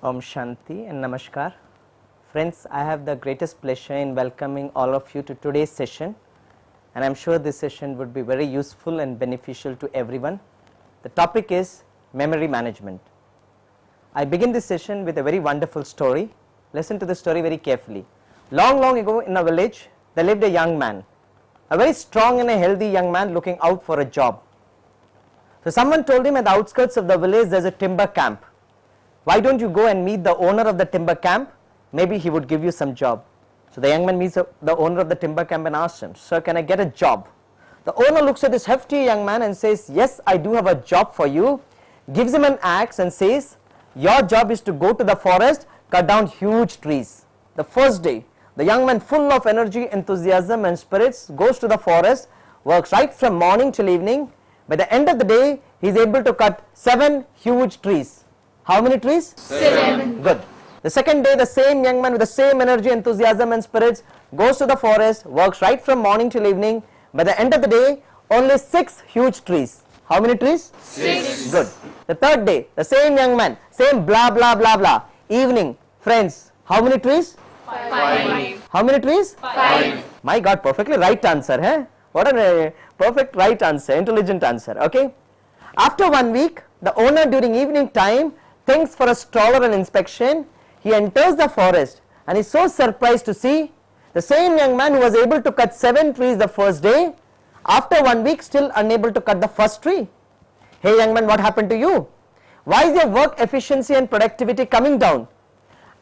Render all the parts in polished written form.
Om Shanti and Namaskar. Friends, I have the greatest pleasure in welcoming all of you to today's session, and I am sure this session would be very useful and beneficial to everyone. The topic is memory management. I begin this session with a very wonderful story. Listen to the story very carefully. Long ago in a village, there lived a young man, a very strong and a healthy young man looking out for a job. So someone told him at the outskirts of the village there is a timber camp. Why don't you go and meet the owner of the timber camp? Maybe he would give you some job. So the young man meets the owner of the timber camp and asks him, "Sir, can I get a job?" The owner looks at this hefty young man and says, "Yes, I do have a job for you." Gives him an axe and says, "Your job is to go to the forest, cut down huge trees." The first day, the young man, full of energy, enthusiasm and spirits, goes to the forest, works right from morning till evening. By the end of the day, he is able to cut 7 huge trees. How many trees? 7. Good. The second day, the same young man with the same energy, enthusiasm and spirits goes to the forest, works right from morning till evening. By the end of the day, only 6 huge trees. How many trees? 6. Good. The third day, the same young man, same blah blah blah blah. Evening, friends, how many trees? 5. How many trees? 5. My God, perfectly right answer, huh? What a perfect right answer, intelligent answer, okay? After 1 week, the owner during evening time thinks for a stroller and inspection. He enters the forest and is so surprised to see the same young man who was able to cut 7 trees the first day, after 1 week still unable to cut the first tree. Hey young man, what happened to you? Why is your work efficiency and productivity coming down?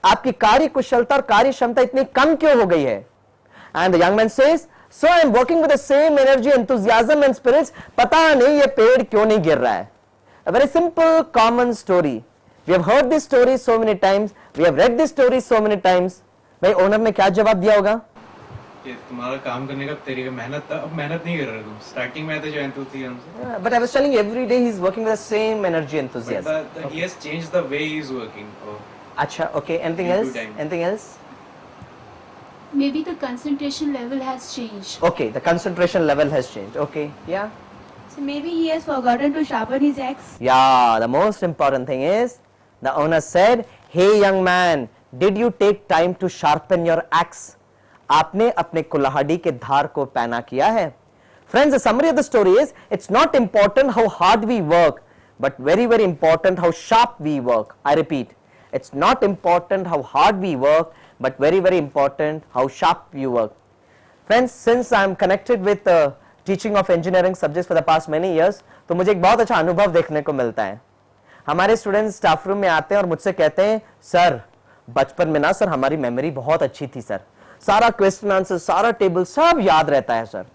आपकी कार्य कुशलता और कार्य क्षमता इतनी कम क्यों हो गई है? And the young man says, "So I am working with the same energy, enthusiasm and spirits. पता नहीं ये पेड़ क्यों नहीं गिर रहा है." A very simple, common story. We have heard this story so many times. We have read this story so many times. भाई ओनर ने क्या जवाब दिया होगा? ये तुम्हारा काम करने का तरीका मेहनत अब मेहनत नहीं कर रहे तुम स्टार्टिंग में तो जो enthusiasm से But I was telling you, every day he is working with the same energy, enthusiasm. but he has changed the way he is working. अच्छा, okay. Anything Into else? time. Anything else? Maybe the concentration level has changed. Okay, the concentration level has changed. Okay, yeah. So maybe he has forgotten to sharpen his axe. Yeah, the most important thing is the owner said, "Hey young man, did you take time to sharpen your axe?" आपने अपने कुल्हाड़ी के धार को पैना किया है? Friends, the summary of the story is, it's not important how hard we work, but very important how sharp we work. I repeat, it's not important how hard we work, but very important how sharp you work. Friends, since I am connected with teaching of engineering subjects for the past many years, तो मुझे एक बहुत अच्छा अनुभव देखने को मिलता है. हमारे स्टूडेंट्स स्टाफ रूम में आते हैं और मुझसे कहते हैं, "सर, बचपन में ना सर हमारी मेमोरी बहुत अच्छी थी सर, सारा क्वेश्चन आंसर, सारा टेबल सब याद रहता है सर,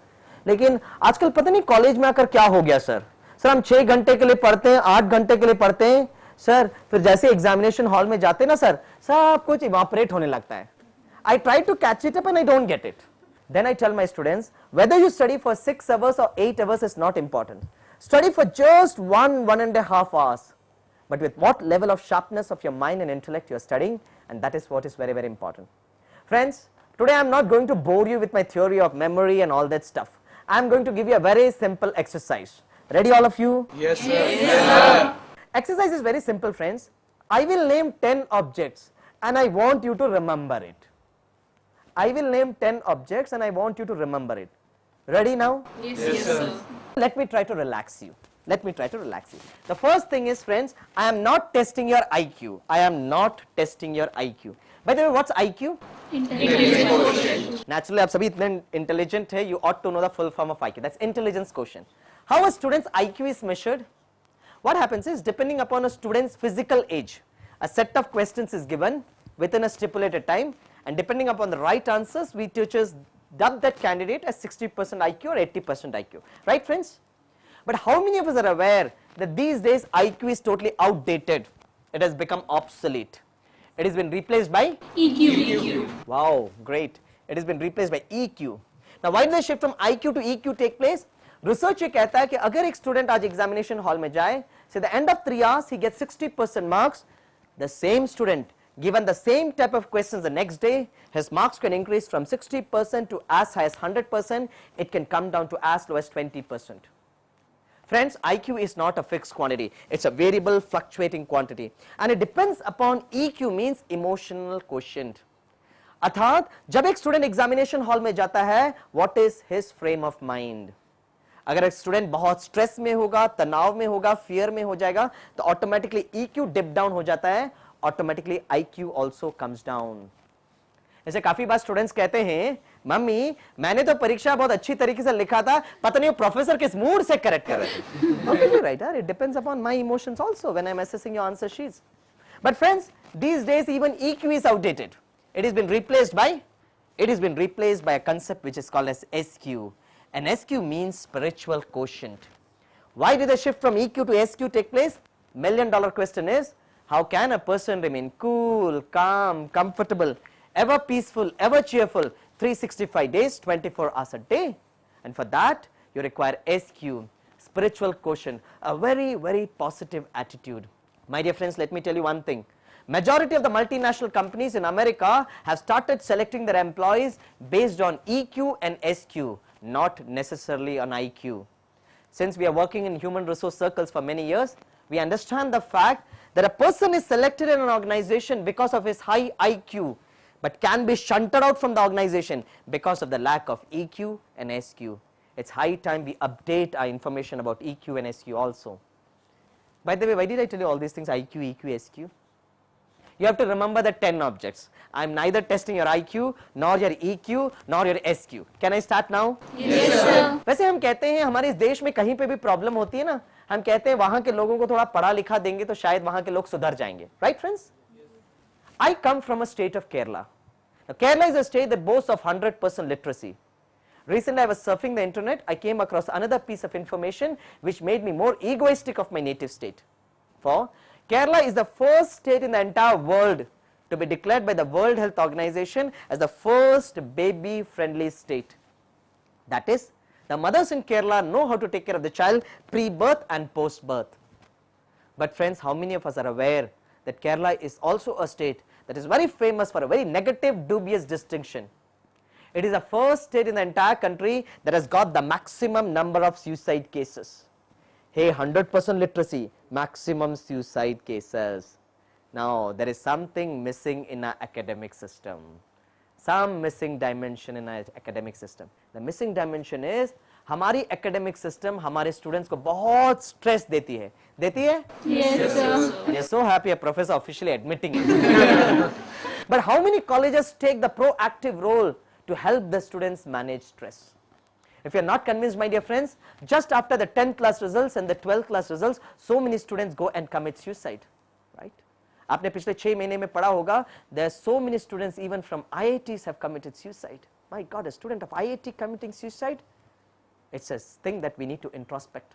लेकिन आजकल पता नहीं कॉलेज में आकर क्या हो गया सर हम 6 घंटे के लिए पढ़ते हैं, 8 घंटे के लिए पढ़ते हैं सर, फिर जैसे एग्जामिनेशन हॉल में जाते ना सर, सब कुछ इवापोरेट होने लगता है. I try to catch it up and I don't get it. Then I tell my students, whether you study for 6 hours or 8 hours is not important. Study for just 1.5 hours. But with what level of sharpness of your mind and intellect you are studying, and that is what is very important. Friends, today I am not going to bore you with my theory of memory and all that stuff. I am going to give you a very simple exercise. Ready all of you? Yes sir. Yes sir. Exercise is very simple, friends. I will name 10 objects and I want you to remember it. I will name 10 objects and I want you to remember it. Ready now? Yes, sir. Let me try to relax you. The first thing is, friends, I am not testing your IQ. I am not testing your IQ. By the way, what's IQ? Intelligence quotient. Naturally, आप सभी इतने intelligent है, you ought to know the full form of IQ. That's intelligence quotient. How a student's IQ is measured? What happens is, depending upon a student's physical age, a set of questions is given within a stipulated time, and depending upon the right answers, we teachers dub that candidate as 60% IQ or 80% IQ. Right, friends? But how many of us are aware that these days IQ is totally outdated? It has become obsolete. It has been replaced by EQ. Wow, great. It has been replaced by EQ. Now, why did the shift from IQ to EQ take place? Research ये कहता है कि अगर एक student आज examination hall में जाए, say the end of 3 hours he gets 60% marks, the same student given the same type of questions the next day, his marks can increase from 60% to as high as 100%, it can come down to as low as 20%. Friends, IQ is not a fixed quantity. It's a variable fluctuating quantity and it depends upon EQ means emotional quotient. अर्थात जब एक student examination hall में जाता है, what is his frame of mind? अगर एक student बहुत stress में होगा, तनाव में होगा, फियर में हो जाएगा, तो ऑटोमेटिकली EQ डिप डाउन हो जाता है, automatically IQ also comes down. ऐसे काफी बार स्टूडेंट्स कहते हैं, मम्मी मैंने तो परीक्षा बहुत अच्छी तरीके से लिखा था, पता नहीं वो प्रोफेसर किस मूड से करेक्ट कर रहे थे. Perfectly right, it depends upon my emotions also when I'm assessing your answer sheets. But friends, these days even EQ is outdated. It has been replaced by a concept which is called as SQ. And SQ means spiritual quotient. Why did the shift from EQ to SQ take place? $1 million question is, how can a person remain cool, calm, comfortable, ever peaceful, ever cheerful, 365 days, 24 hours a day? And for that, you require SQ, spiritual quotient, a very, very positive attitude. My dear friends, let me tell you one thing. Majority of the multinational companies in America have started selecting their employees based on EQ and SQ, not necessarily on IQ. Since we are working in human resource circles for many years, we understand the fact that a person is selected in an organization because of his high IQ, but can be shunted out from the organization because of the lack of EQ and SQ. It's high time we update our information about EQ and SQ also. By the way, why did I tell you all these things, IQ, EQ, SQ? You have to remember the 10 objects. I am neither testing your IQ, nor your EQ, nor your SQ. Can I start now? Yes, sir. वैसे हम कहते हैं हमारे इस देश में कहीं पे भी प्रॉब्लम होती है ना, हम कहते हैं वहां के लोगों को थोड़ा पढ़ा लिखा देंगे तो शायद वहां के लोग सुधर जाएंगे. Right, friends? I come from a state of Kerala. Now, Kerala is a state that boasts of 100% literacy. Recently I was surfing the internet, I came across another piece of information which made me more egoistic of my native state. For Kerala is the first state in the entire world to be declared by the World Health Organization as the first baby friendly state. That is, the mothers in Kerala know how to take care of the child pre-birth and post-birth. But friends, how many of us are aware that Kerala is also a state that is very famous for a very negative, dubious distinction? It is the first state in the entire country that has got the maximum number of suicide cases. Hey, 100% literacy, maximum suicide cases. Now, there is something missing in our academic system. Some missing dimension in our academic system. The missing dimension is, हमारी academic system हमारे students को बहुत stress देती है. देती है? Yes, sir. We are so happy a professor officially admitting it. But how many colleges take the proactive role to help the students manage stress? If you are not convinced, my dear friends, just after the 10th class results and the 12th class results, so many students go and commit suicide, right? आपने पिछले 6 महीने में पढ़ा होगा, there are so many students even from IITs have committed suicide. My God, a student of IIT committing suicide? It's a thing that we need to introspect.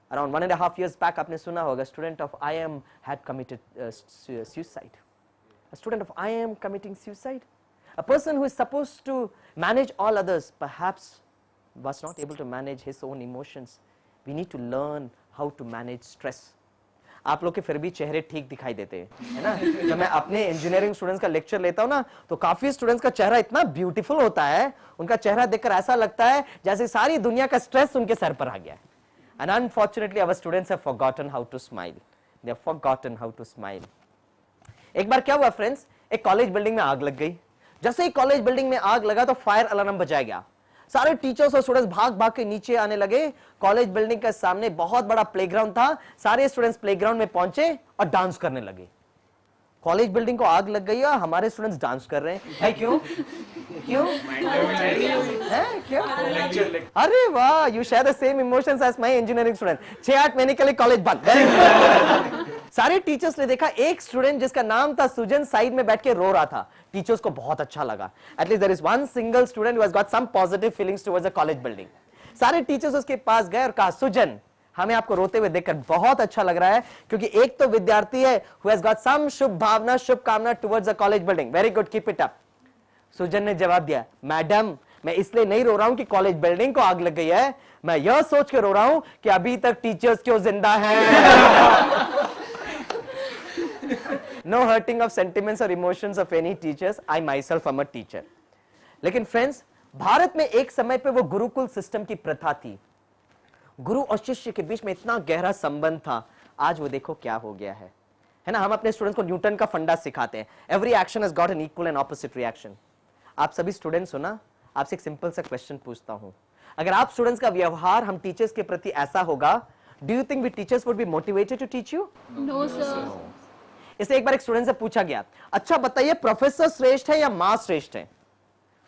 Around 1.5 years back, आपने सुना होगा, student of IIM had committed suicide. A student of IIM committing suicide? A person who is supposed to manage all others, perhaps was not able to manage his own emotions. We need to learn how to manage stress. आप लोग के फिर भी चेहरे ठीक दिखाई देते हैं, है ना? जब मैं अपने इंजीनियरिंग स्टूडेंट्स का लेक्चर लेता हूं ना, तो काफी स्टूडेंट्स का चेहरा इतना ब्यूटीफुल होता है, उनका चेहरा देखकर ऐसा लगता है जैसे सारी दुनिया का स्ट्रेस उनके सर पर आ गया है. And unfortunately our students have forgotten how to smile. They have forgotten how to smile. एक बार क्या हुआ फ्रेंड्स, एक कॉलेज बिल्डिंग में आग लग गई. जैसे ही कॉलेज बिल्डिंग में आग लगा तो फायर अलार्म बजाया गया. सारे टीचर्स और स्टूडेंट्स भाग भाग के नीचे आने लगे. कॉलेज बिल्डिंग के सामने बहुत बड़ा प्लेग्राउंड था. सारे स्टूडेंट्स प्लेग्राउंड में पहुंचे और डांस करने लगे. कॉलेज बिल्डिंग को आग लग गई और हमारे स्टूडेंट्स डांस कर रहे हैं. है क्यों? क्यों? है क्यों? अरे वाह, you share the same emotions as my engineering student. 6-8 महीने के लिए कॉलेज बंद. सारे टीचर्स ने देखा एक स्टूडेंट जिसका नाम था सुजन साइड में बैठ के रो रहा था. टीचर्स को बहुत अच्छा लगा. At least there is one single student who has got some positive feelings towards the college building. सारे टीचर्स उसके पास गए और कहा, सुजन, हमें आपको रोते हुए देखकर बहुत अच्छा लग रहा है, क्योंकि एक तो विद्यार्थी है हु हैज गॉट सम शुभ भावना, शुभकामना towards the college building. Very good, keep it up. Sujan ने जवाब दिया, मैडम, मैं इसलिए नहीं रो रहा हूं कि कॉलेज बिल्डिंग को आग लग गई है, मैं यह सोच के रो रहा हूं कि अभी तक टीचर्स क्यों जिंदा हैं. No hurting of sentiments or emotions of any teachers. I myself am a teacher. लेकिन फ्रेंड्स, भारत में एक समय पे वो गुरुकुल सिस्टम की प्रथा थी. गुरु और शिष्य के बीच में इतना गहरा संबंध था, आज वो देखो क्या हो गया है ना। हम अपने स्टूडेंट्स को न्यूटन का फंडा सिखाते हैं, every action has got an equal and opposite reaction. आप सभी स्टूडेंट्स हो ना, आपसे एक सिंपल सा क्वेश्चन पूछता हूं, अगर आप स्टूडेंट्स का व्यवहार हम टीचर्स के प्रति ऐसा होगा, do you think we teachers would be motivated to teach you? No sir. इसलिए एक बार एक स्टूडेंट से पूछा गया, अच्छा बताइए प्रोफेसर श्रेष्ठ है या मां श्रेष्ठ है?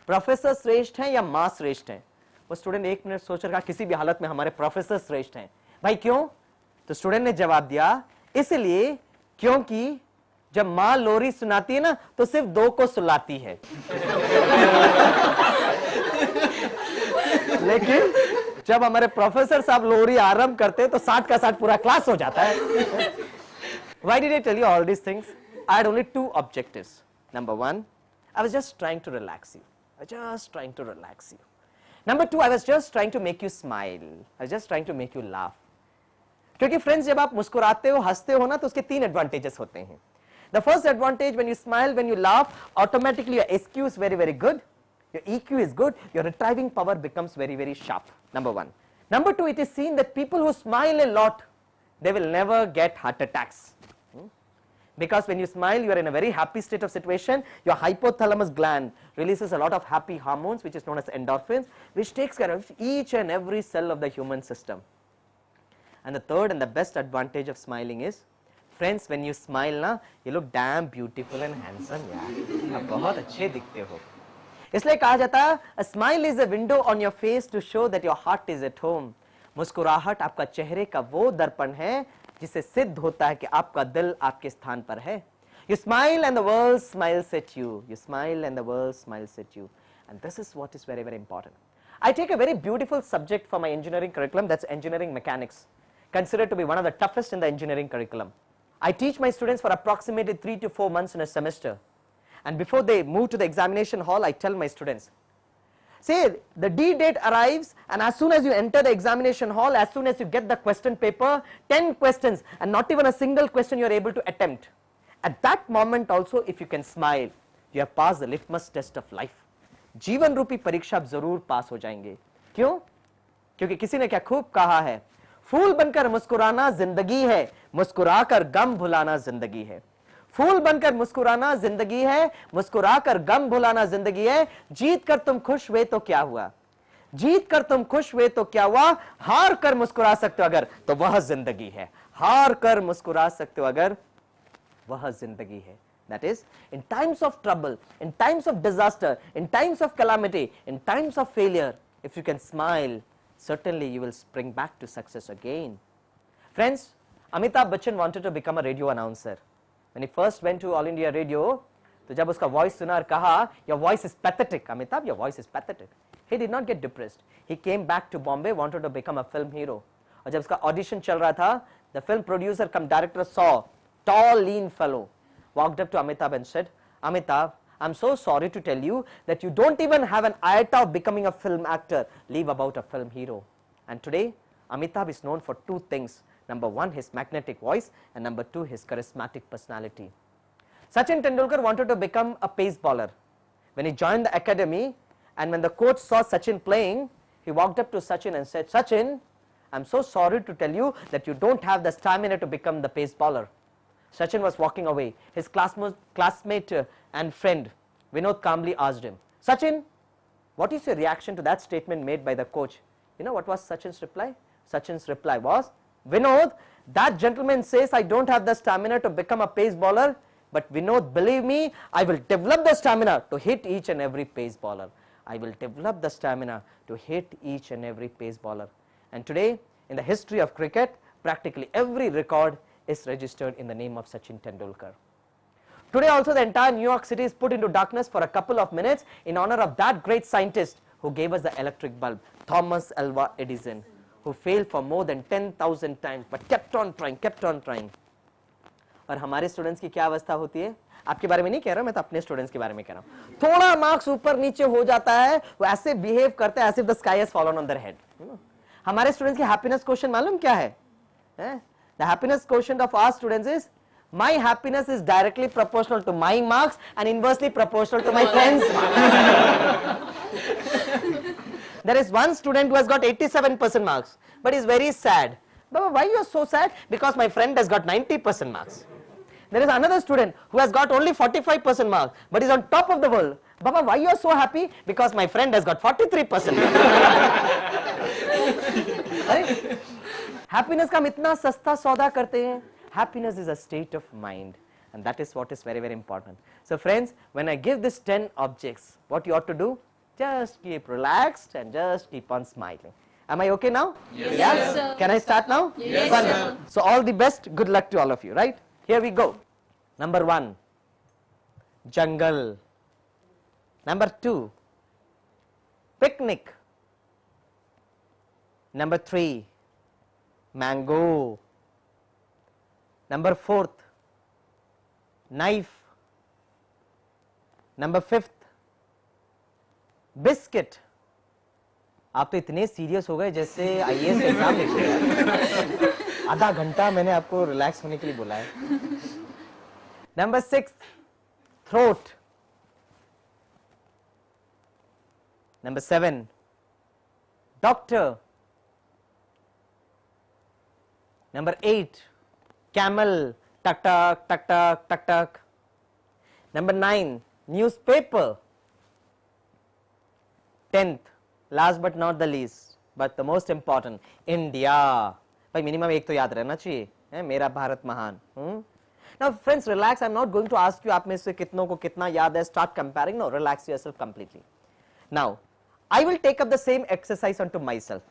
प्रोफेसर श्रेष्ठ है या मां श्रेष्ठ है? वो स्टूडेंट 1 मिनट सोच रहा, किसी भी हालत में हमारे प्रोफेसर श्रेष्ठ हैं। भाई क्यों? तो स्टूडेंट ने जवाब दिया, इसलिए क्योंकि जब मां लोरी सुनाती है ना तो सिर्फ 2 को सुलाती है लेकिन जब हमारे प्रोफेसर साहब लोरी आरंभ करते हैं तो 60 का 60 पूरा क्लास हो जाता है। Why did I tell you all these things? I had only 2 objectives. Number 1, I was just trying to relax you. I was just trying to relax you. Number 2, I was just trying to make you smile. I was just trying to make you laugh. क्योंकि friends जब आप मुस्कुराते हो, हंसते हो ना, तो उसके 3 एडवांटेजेस होते हैं। The first advantage, when you smile, when you laugh, automatically your SQ is very, very good. Your EQ is good. Your retrieving power becomes very, very sharp. Number 1. Number 2, it is seen that people who smile a lot, they will never get heart attacks. Because when you smile, you are in a very happy state of situation. Your hypothalamus gland releases a lot of happy hormones, which is known as endorphins, which takes care of each and every cell of the human system. And the third and the best advantage of smiling is, friends, when you smile na, you look damn beautiful and handsome यार, आप बहुत अच्छे दिखते हो। इसलिए कहा जाता है, a smile is a window on your face to show that your heart is at home. मुस्कुराहट आपका चेहरे का वो दर्पण है जिससे सिद्ध होता है कि आपका दिल आपके स्थान पर है। You smile and the world smiles at you. You smile and the world smiles at you. And this is what is very, very important. I take a very beautiful subject for my engineering curriculum, that's engineering mechanics, considered to be one of the toughest in the engineering curriculum. I teach my students for approximately 3 to 4 months in a semester. And before they move to the examination hall, I tell my students, say the D date arrives, and as soon as you enter the examination hall, as soon as you get the question paper, 10 questions and not even a single question you are able to attempt. At that moment also, if you can smile, you have passed the litmus test of life. जीवन रूपी परीक्षा आप जरूर पास हो जाएंगे। क्यों? क्योंकि किसी ने क्या खूब कहा है, फूल बनकर मुस्कुराना जिंदगी है, मुस्कुराकर गम भुलाना जिंदगी है। फूल बनकर मुस्कुराना जिंदगी है, मुस्कुराकर गम भुलाना जिंदगी है। जीत कर तुम खुश हुए तो क्या हुआ, जीत कर तुम खुश हुए तो क्या हुआ, हार कर मुस्कुरा सकते हो अगर तो वह जिंदगी है, हार कर मुस्कुरा सकते हो अगर वह जिंदगी है। That is, in times of trouble, in times of disaster, in times of calamity, in times of failure, if you can smile, certainly you will spring back to success again. Friends, Amitabh Bachchan wanted to become a radio announcer. When he first went to All India Radio, तो जब उसका voice सुना और कहा, your voice is pathetic, Amitabh, your voice is pathetic. He did not get depressed. He came back to Bombay, wanted to become a film hero. और जब उसका audition चल रहा था, the film producer come director saw tall, lean fellow, walked up to Amitabh and said, Amitabh, I'm so sorry to tell you that you don't even have an iota of becoming a film actor, leave about a film hero. And today, Amitabh is known for 2 things. Number 1, his magnetic voice, and number 2, his charismatic personality. Sachin Tendulkar wanted to become a pace bowler. When he joined the academy, and when the coach saw Sachin playing, he walked up to Sachin and said, Sachin, I'm so sorry to tell you that you don't have the stamina to become the pace bowler. Sachin was walking away. His classmate and friend Vinod calmly asked him, Sachin, what is your reaction to that statement made by the coach? You know what was Sachin's reply? Sachin's reply was, Vinod, that gentleman says I don't have the stamina to become a pace bowler, but Vinod, believe me, I will develop the stamina to hit each and every pace bowler. I will develop the stamina to hit each and every pace bowler. And today, in the history of cricket, practically every record is registered in the name of Sachin Tendulkar. Today also the entire New York City is put into darkness for a couple of minutes in honor of that great scientist who gave us the electric bulb, Thomas Alva Edison, who failed for more than 10,000 times but kept on trying, kept on trying. और हमारे students की क्या अवस्था होती है, आपके बारे में नहीं कह रहा, मैं तो अपने स्टूडेंट्स के बारे में कह रहा हूं, थोड़ा मार्क्स ऊपर नीचे हो जाता है वो ऐसे बिहेव करते हैं as if the sky has fallen on their head. हमारे स्टूडेंट्स की हैप्पीनेस क्वेश्चन मालूम क्या है? The happiness quotient of our students is, my happiness is directly proportional to my marks and inversely proportional to my friends' marks. There is one student who has got 87% marks, but is very sad. Baba, why you are so sad? Because my friend has got 90% marks. There is another student who has got only 45% marks, but is on top of the world. Baba, why you are so happy? Because my friend has got 43%. Right? Happiness का हम इतना सस्ता सौदा करते हैं. Happiness is a state of mind, and that is what is very, very important. So friends, when I give this 10 objects, what you ought to do? Just keep relaxed and just keep on smiling. Am I okay now? Yes, Yes, sir. Can I start now? Yes, Wonderful. sir. So all the best, good luck to all of you, right? Here we go. Number 1, jungle. Number 2, picnic. Number 3, mango. Number 4th, knife. Number 5th, biscuit. आप तो इतने serious हो गए जैसे IAS exam लिख रहे हैं. आधा घंटा मैंने आपको रिलैक्स होने के लिए बोला है. Number 6, throat. Number 7, doctor. Number 8, camel. Tuck tuck tuck tuck tuck tuck. Number 9, newspaper. 10th, last but not the least, but the most important, India. भाई मिनिमम एक तो याद रहना चाहिए, मेरा भारत महान. Now friends, relax. I'm not going to ask you आप में से कितनों को कितना याद है. Start comparing. No, relax yourself completely. Now, I will take up the same exercise onto myself.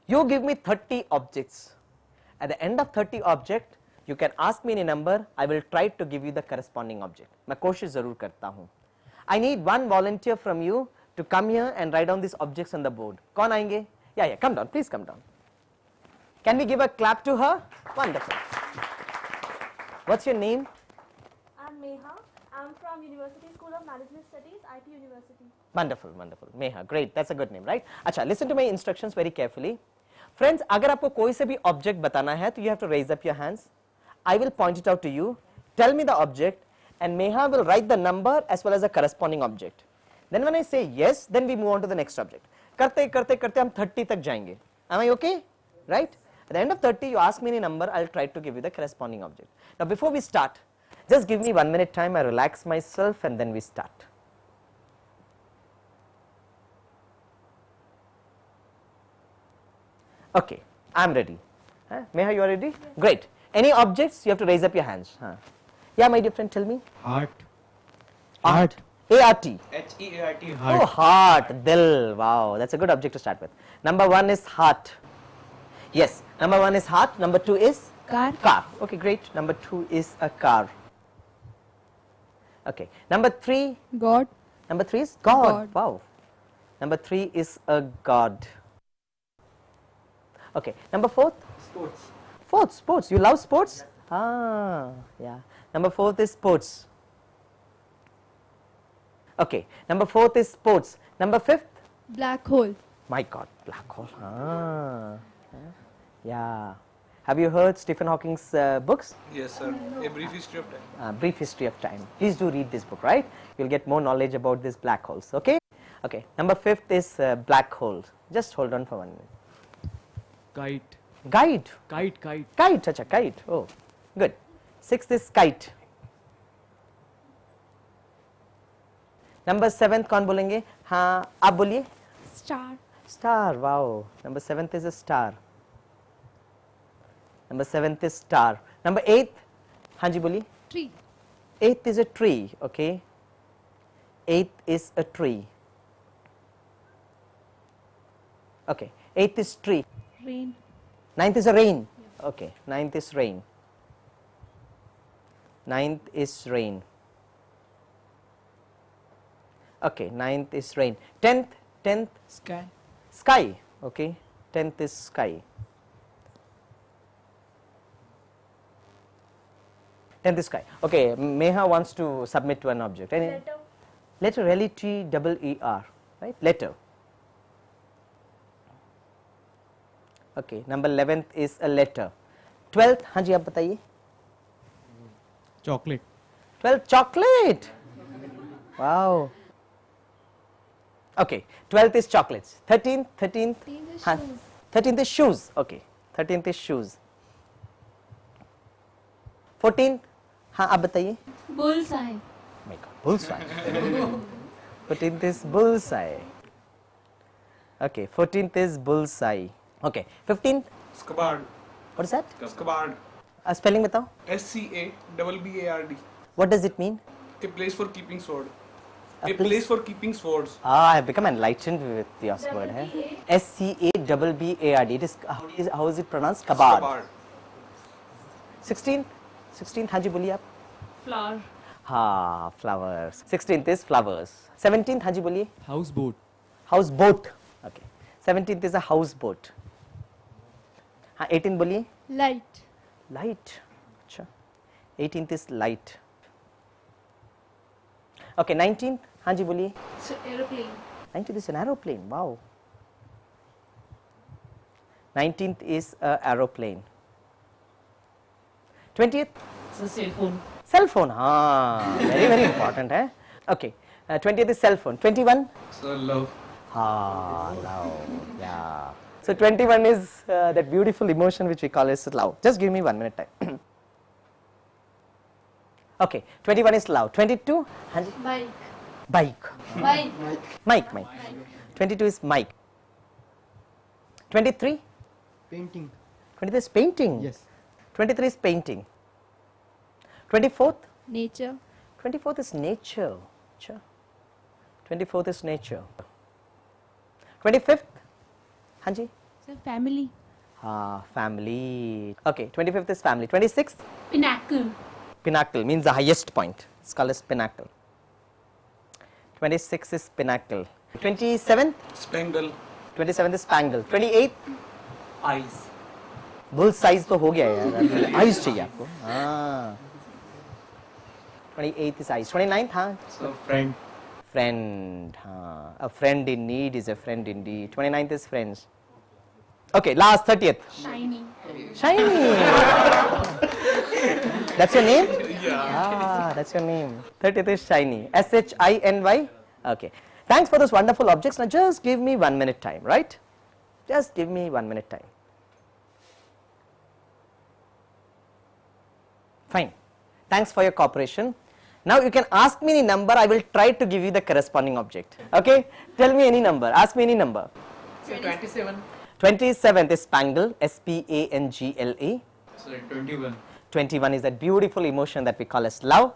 You give me 30 objects. At the end of 30 object, you can ask me any number. I will try to give you the corresponding object. मैं कोशिश जरूर करता हूँ. I need one volunteer from you to come here and write down these objects on the board. कौन आएंगे? Yeah, come down. Please come down. Can we give a clap to her? Wonderful. What's your name? I'm Meha. I'm from University School of Management Studies, IT University. Wonderful, wonderful. Meha, great. That's a good name, right? अच्छा, listen to my instructions very carefully. Friends, अगर आपको कोई से भी object बताना है, तो you have to raise up your hands. I will point it out to you. Tell me the object, and Meha will write the number as well as the corresponding object. Then when I say yes, then we move on to the next object. करते करते करते हम 30 तक जाएंगे. Am I okay? Right? At the end of 30, you ask me any number, I'll try to give you the corresponding object. Now before we start, just give me 1 minute time, I relax myself and then we start. Okay, I'm ready. Meha, you are ready? Yes. Great. Any objects? You have to raise up your hands. Yeah, my dear friend, tell me. Heart. Heart. A-R-T. H-E-A-R-T. Heart. Oh, heart, dil. Wow, that's a good object to start with. Number 1 is heart. Yes, number 1 is heart. Number 2 is? Car. Car. Okay, great. Number 2 is a car. Okay. Number 3? God. Number 3 is God. God. Wow. Number 3 is a god. Okay. Number 4th? Sports. 4th, sports. You love sports? Ah, yeah. Number 4th is sports. Okay. Number 4th is sports. Number 5th? Black hole. My God, black hole. Ah, yeah. Have you heard Stephen Hawking's books? Yes, sir. A brief history of time. Brief History of Time. Please do read this book, right? You'll get more knowledge about these black holes, okay? Okay. Number 5th is black holes. Just hold on for 1 minute. Kite. Guide. Kite. Kite. Kite, acha, kite. Oh, good. 6th is kite. Number 7th कौन बोलेंगे? हाँ, आप बोलिए. Star. Star, wow. Number 7th is a star. Number 7th is star. Number 8th, हाँ जी बोलिए. Tree. 8th is a tree, okay. 8th is a tree. Okay, 8th is tree. Rain. 9th is a rain. Okay, 9th is rain. 9th is rain. Okay, 9th is rain. 10th Sky. sky. Okay, 10th is sky. 10th is sky. Okay, Meha wants to submit to an object. Any Letter. letter, L-E-T-E-R, right? Letter. Okay, number 11th is a letter. 12th, हाँ जी आप बताइए. Chocolate. 12th, chocolate. Wow. Okay, 12th is chocolates. 13th, 13th. 13th is हाँ, shoes. 13th is shoes. Okay, 13th is shoes. 14th, हाँ आप बताइए. Bullseye. My God, bullseye. 14th is bullseye. Okay, 14th is bullseye. Okay, 15th. Scabbard. What is that? Scabbard. Spelling बताओ. SCABBARD. What does it mean? A place for keeping sword. A A place- place for keeping swords. I have become enlightened with your word. है. SCABBARD. It is how is it pronounced? Kabard. Scabbard. 16th. 16th. हाँ जी बोलिए आप. Flower. हाँ, flowers. 16th is flowers. 17th, हाँ जी बोलिए. Houseboat. Houseboat. Okay. 17th is a houseboat. हाँ, 18th बोलिए. Light. Light. अच्छा. 18th is light. Okay, 19th, हाँ जी बोलिए. So aeroplane. 19th is an aeroplane. Wow. 19th is a aeroplane. 20th. So cell phone. Cell phone. हाँ, very very important है. Okay. 20th is cell phone. 21. So love. Ah, love. Yeah. So 21 is that beautiful emotion which we call as love. Just give me 1 minute time. Okay. 21 is love. 22. हाँ जी. Bike. Bike. Bike. Mike. 22 is Mike. 23. Painting. 23 is painting. Yes. 23 is painting. 24th. Nature. 24th is nature. Sure. 24th is nature. 25th. हाँ जी. So family. Ah, family. Okay, 25th is family. 26th. Pinnacle. Pinnacle means the highest point. It's called as pinnacle. 26th is pinnacle. 27th. Spangle. 27th is spangle. 28th. Eyes. Bull size तो हो गया यार. Eyes चाहिए आपको. हाँ. 28th is eyes. 29th, हाँ. So friend. Friend. हाँ. A friend in need is a friend indeed. 29th is friends. Okay, last 30th. Shiny. Shiny. That's your name? Yeah. Ah, that's your name. 30th is shiny. SHINY. Okay. Thanks for those wonderful objects. Now just give me 1 minute time, right? Just give me 1 minute time. Fine. Thanks for your cooperation. Now you can ask me any number. I will try to give you the corresponding object. Okay? Tell me any number. Ask me any number. So 27. 27th is spangle. SPANGLE. So 21. 21 is that beautiful emotion that we call as love.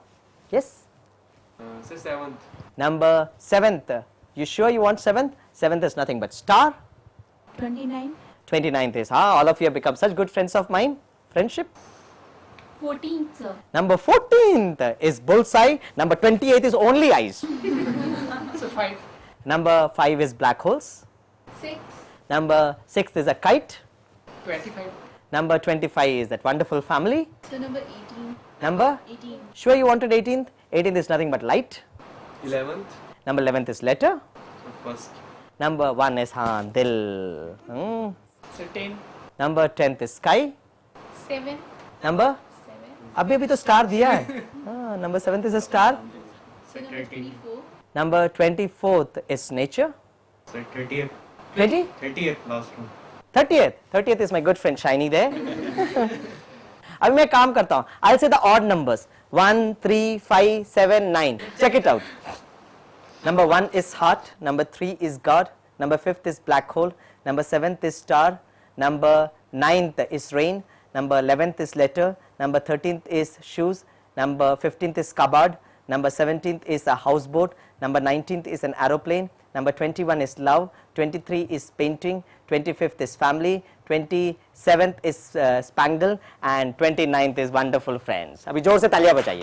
Yes? So 7th. Number 7th. You sure you want 7th? 7th is nothing but star. 29. 29th is, all of you have become such good friends of mine. Friendship. 14th, sir. Number 14th is bullseye. Number 28th is only eyes. So 5. Number 5 is black holes. 6. Number 6 is a kite. 25. Number 25 is that wonderful family. So number 18. Number? 18. Sure you wanted 18th? 18th is nothing but light. 11th. Number 11th is letter. So first. Number 1 is dil. So 10. Number 10th is sky. 7. Number? 7. अभी तो star दिया है. Number 7th is a star. So number 24. Number 24th is nature. So 30th. 20? 30th last one. 30th is my good friend Shiny there. अभी मैं काम करता हूँ. I'll say the odd numbers. 1, 3, 5, 7, 9. Check it out. Number 1 is heart. Number 3 is God. Number 5th is black hole. Number 7th is star. Number 9th is rain. Number 11th is letter. Number 13th is shoes. Number 15th is cupboard. Number 17th is a houseboat. Number 19th is an aeroplane. Number 21 is love. 23 is painting. 25th is family. 27th is spangle. And 29th is wonderful friends. अभी जोर से तालियां बजाइए.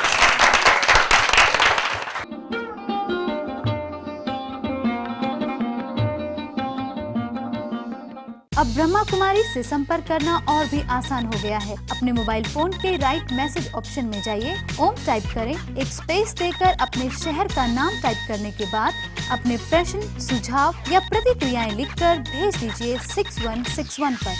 अब ब्रह्मा कुमारी से संपर्क करना और भी आसान हो गया है। अपने मोबाइल फोन के राइट मैसेज ऑप्शन में जाइए, ओम टाइप करें, एक स्पेस देकर अपने शहर का नाम टाइप करने के बाद अपने प्रश्न, सुझाव या प्रतिक्रियाएं लिखकर भेज दीजिए 6161 पर।